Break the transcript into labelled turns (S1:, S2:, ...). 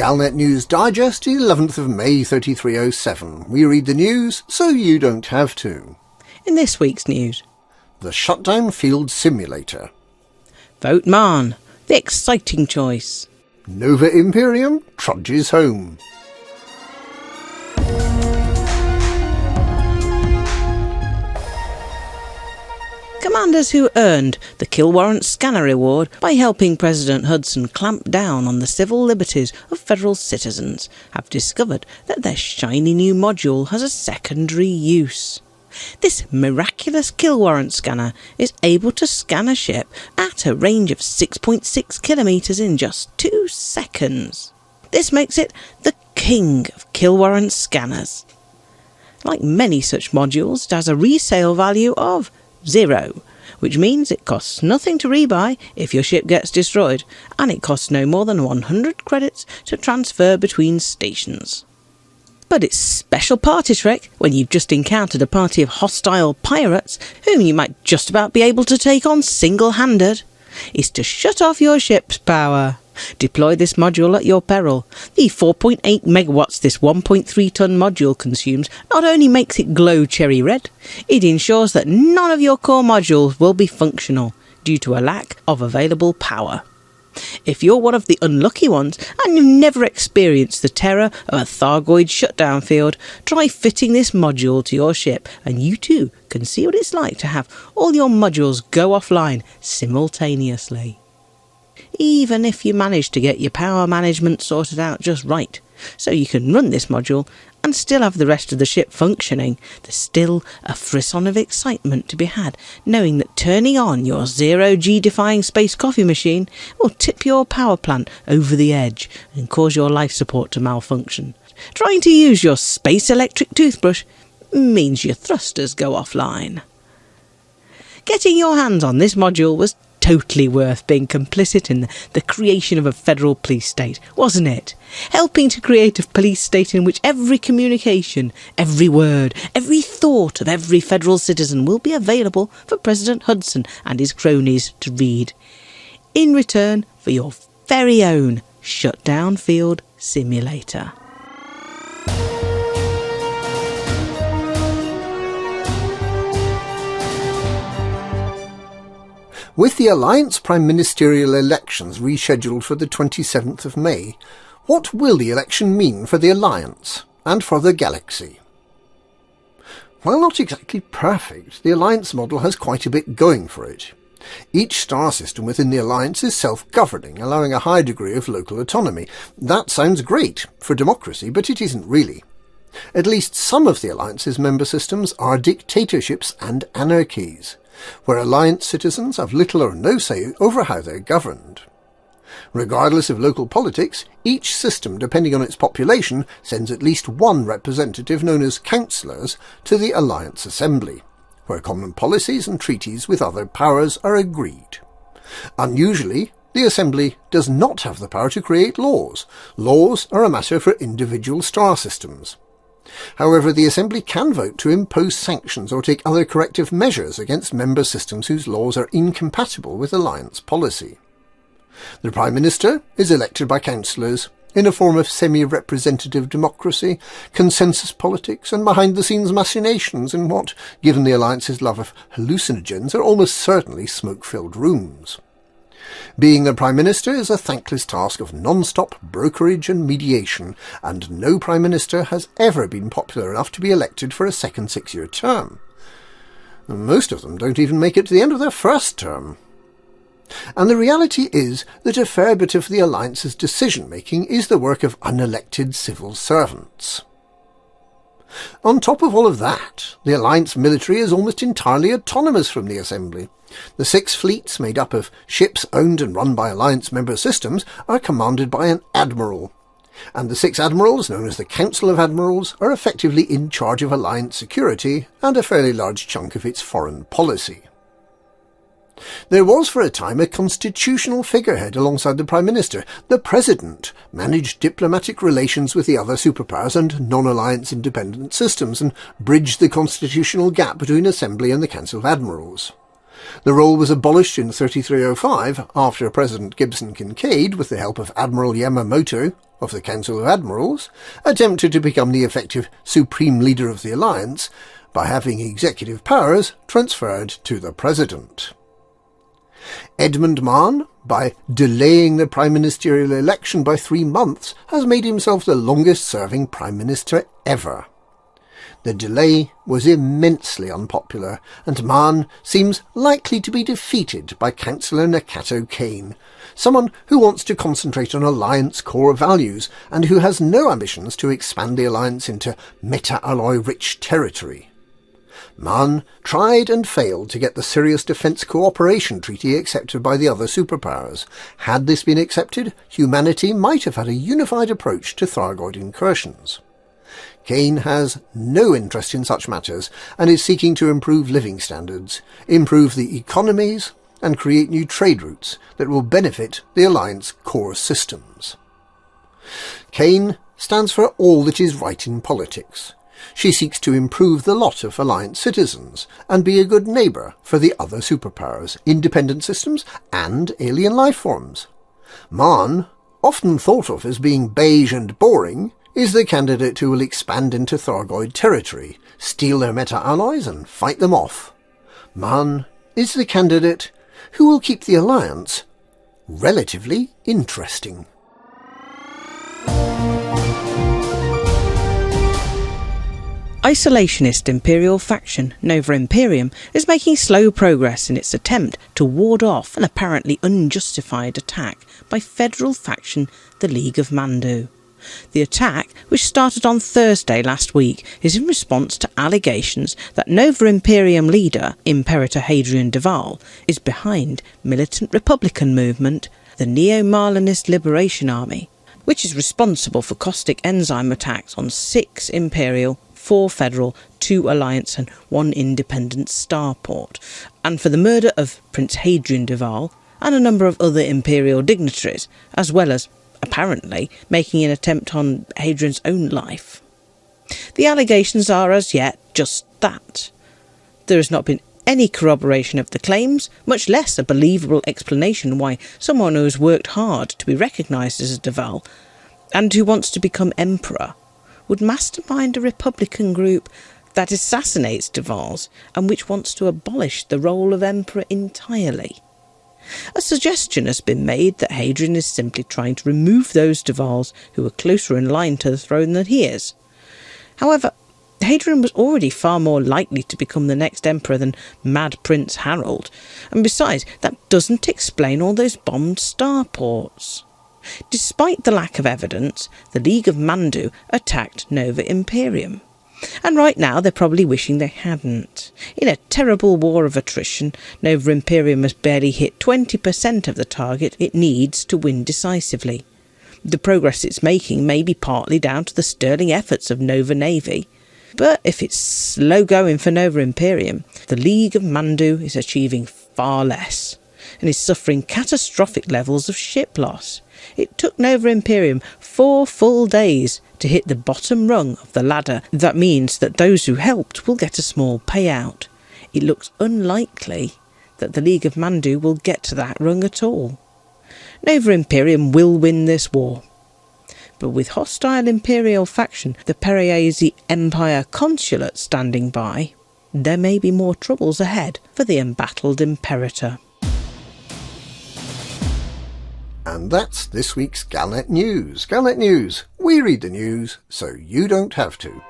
S1: Galnet News Digest, 11th of May 3307. We read the news so you don't have to.
S2: In this week's news,
S1: the Shutdown Field Simulator.
S2: Vote Mahon, the exciting choice.
S1: Nova Imperium, Trudges home.
S2: Commanders who earned the Kill Warrant Scanner Award by helping President Hudson clamp down on the civil liberties of federal citizens have discovered that their shiny new module has a secondary use. This miraculous Kill Warrant scanner is able to scan a ship at a range of 6.6 kilometres in just 2 seconds. This makes it the king of Kill Warrant scanners. Like many such modules, it has a resale value of 0, which means it costs nothing to rebuy if your ship gets destroyed, and it costs no more than 100 credits to transfer between stations. But its special party trick, when you've just encountered a party of hostile pirates whom you might just about be able to take on single-handed, is to shut off your ship's power. Deploy this module at your peril. The 4.8 megawatts this 1.3 ton module consumes not only makes it glow cherry red, it ensures that none of your core modules will be functional due to a lack of available power. If you're one of the unlucky ones and you've never experienced the terror of a Thargoid shutdown field, try fitting this module to your ship and you too can see what it's like to have all your modules go offline simultaneously. Even if you manage to get your power management sorted out just right, so you can run this module and still have the rest of the ship functioning, there's still a frisson of excitement to be had, knowing that turning on your zero-G defying space coffee machine will tip your power plant over the edge and cause your life support to malfunction. Trying to use your space electric toothbrush means your thrusters go offline. Getting your hands on this module was totally worth being complicit in the creation of a federal police state, wasn't it? Helping to create a police state in which every communication, every word, every thought of every federal citizen will be available for President Hudson and his cronies to read, in return for your very own Shutdown Field Simulator.
S1: With the Alliance Prime Ministerial elections rescheduled for the 27th of May, what will the election mean for the Alliance and for the galaxy? While not exactly perfect, the Alliance model has quite a bit going for it. Each star system within the Alliance is self-governing, allowing a high degree of local autonomy. That sounds great for democracy, but it isn't really. At least some of the Alliance's member systems are dictatorships and anarchies, where Alliance citizens have little or no say over how they're governed. Regardless of local politics, each system, depending on its population, sends at least one representative known as councillors to the Alliance Assembly, where common policies and treaties with other powers are agreed. Unusually, the Assembly does not have the power to create laws. Laws are a matter for individual star systems. However, the Assembly can vote to impose sanctions or take other corrective measures against member systems whose laws are incompatible with Alliance policy. The Prime Minister is elected by councillors in a form of semi-representative democracy, consensus politics and behind-the-scenes machinations in what, given the Alliance's love of hallucinogens, are almost certainly smoke-filled rooms. Being the Prime Minister is a thankless task of non-stop brokerage and mediation, and no Prime Minister has ever been popular enough to be elected for a second 6-year term. Most of them don't even make it to the end of their first term. And the reality is that a fair bit of the Alliance's decision-making is the work of unelected civil servants. On top of all of that, the Alliance military is almost entirely autonomous from the Assembly. The 6 fleets, made up of ships owned and run by Alliance member systems, are commanded by an admiral, and the 6 admirals, known as the Council of Admirals, are effectively in charge of Alliance security and a fairly large chunk of its foreign policy. There was for a time a constitutional figurehead alongside the Prime Minister. The President managed diplomatic relations with the other superpowers and non-Alliance independent systems and bridged the constitutional gap between Assembly and the Council of Admirals. The role was abolished in 3305 after President Gibson Kincaid, with the help of Admiral Yamamoto of the Council of Admirals, attempted to become the effective supreme leader of the alliance by having executive powers transferred to the President. Edmund Mahon, by delaying the prime ministerial election by 3 months, has made himself the longest-serving prime minister ever. The delay was immensely unpopular, and Mahon seems likely to be defeated by Councillor Nakato Kane, someone who wants to concentrate on Alliance core values and who has no ambitions to expand the Alliance into meta-alloy-rich territory. Mahon tried and failed to get the Serious Defence Cooperation Treaty accepted by the other superpowers. Had this been accepted, humanity might have had a unified approach to Thargoid incursions. Kane has no interest in such matters and is seeking to improve living standards, improve the economies, and create new trade routes that will benefit the Alliance core systems. Kane stands for all that is right in politics. She seeks to improve the lot of Alliance citizens and be a good neighbour for the other superpowers, independent systems and alien life forms. Mahon, often thought of as being beige and boring, is the candidate who will expand into Thargoid territory, steal their meta-alloys and fight them off. Mahon is the candidate who will keep the Alliance relatively interesting.
S2: Isolationist Imperial faction Nova Imperium is making slow progress in its attempt to ward off an apparently unjustified attack by federal faction the League of Mandu. The attack, which started on Thursday last week, is in response to allegations that Nova Imperium leader, Imperator Hadrian Duval, is behind militant Republican movement, the Neo-Marlinist Liberation Army, which is responsible for caustic enzyme attacks on 6 Imperial, 4 Federal, 2 Alliance and 1 independent starport, and for the murder of Prince Hadrian Duval and a number of other Imperial dignitaries, as well as apparently making an attempt on Hadrian's own life. The allegations are as yet just that. There has not been any corroboration of the claims, much less a believable explanation why someone who has worked hard to be recognised as a Duval and who wants to become emperor would mastermind a Republican group that assassinates Duvals and which wants to abolish the role of emperor entirely. A suggestion has been made that Hadrian is simply trying to remove those Duvals who are closer in line to the throne than he is. However, Hadrian was already far more likely to become the next emperor than Mad Prince Harold, and besides, that doesn't explain all those bombed starports. Despite the lack of evidence, the League of Mandu attacked Nova Imperium. And right now they're probably wishing they hadn't. In a terrible war of attrition, Nova Imperium has barely hit 20% of the target it needs to win decisively. The progress it's making may be partly down to the sterling efforts of Nova Navy. But if it's slow going for Nova Imperium, the League of Mandu is achieving far less, and is suffering catastrophic levels of ship loss. It took Nova Imperium 4 full days to hit the bottom rung of the ladder. That means that those who helped will get a small payout. It looks unlikely that the League of Mandu will get to that rung at all. Nova Imperium will win this war. But with hostile Imperial faction, the Periesi Empire Consulate standing by, there may be more troubles ahead for the embattled Imperator.
S1: And that's this week's Galnet News. Galnet News. We read the news so you don't have to.